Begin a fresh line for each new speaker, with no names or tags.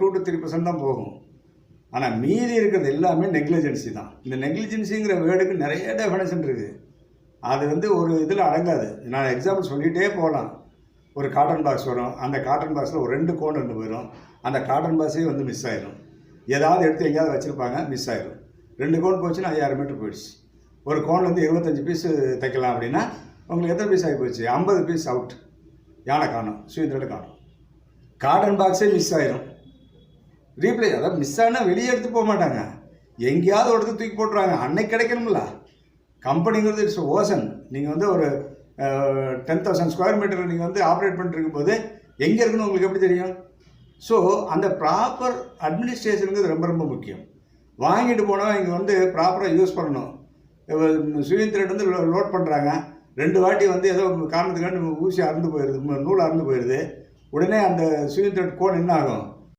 2 to 3% தான் போகும். ஆனால் மீதி இருக்கிறது எல்லாமே நெக்லிஜென்சி தான். இந்த நெக்லிஜென்சிங்கிற வேர்டுக்கு நிறைய டெஃபினேஷன் இருக்குது. அது வந்து ஒரு இதில் அடங்காது. நான் எக்ஸாம்பிள் சொல்லிகிட்டே போகலாம். ஒரு காட்டன் பாக்ஸ் வரும், அந்த காட்டன் பாக்ஸில் ஒரு 2 கோன் இருந்து போயிடும், அந்த காட்டன் பாக்ஸே வந்து மிஸ் ஆயிடும். ஏதாவது எடுத்து எங்கேயாவது வச்சுருப்பாங்க, மிஸ் ஆயிடும். 2 கோன் போச்சுன்னா 5000 மீட்டர் போயிடுச்சு. ஒரு கோன்லேருந்து 25 பீஸு தைக்கலாம் அப்படின்னா உங்களுக்கு எத்தனை பீஸ் ஆகி போச்சு? 50 பீஸ் அவுட். யானை காணும், சுயந்திரோட காணும். காட்டன் பாக்ஸே மிஸ் ஆயிரும். ரீப்ளே, அதாவது மிஸ் ஆனால் வெளியே எடுத்து போக மாட்டாங்க, எங்கேயாவது ஒரு இடத்துல தூக்கி போட்டுருவாங்க. அன்னைக்கு கிடைக்கணும்ல. கம்பெனிங்கிறது இட்ஸ் ஓசன். நீங்கள் வந்து ஒரு 10,000 ஸ்கொயர் மீட்டர் நீங்கள் வந்து ஆப்ரேட் பண்ணிட்டு இருக்கும்போது எங்கே இருக்குன்னு உங்களுக்கு எப்படி தெரியும்? ஸோ அந்த ப்ராப்பர் அட்மினிஸ்ட்ரேஷனுங்கிறது ரொம்ப ரொம்ப முக்கியம். வாங்கிட்டு போனவன் இங்கே வந்து ப்ராப்பராக யூஸ் பண்ணணும். ஸ்விங் த்ரெட் வந்து லோட் பண்ணுறாங்க, 2 வாட்டி வந்து ஏதோ காரணத்துக்காண்டி ஊசி அறுந்து போயிடுது, நூல் அறுந்து போயிடுது. உடனே அந்த ஸ்விங் த்ரெட் கோன் என்ன ஆகும்?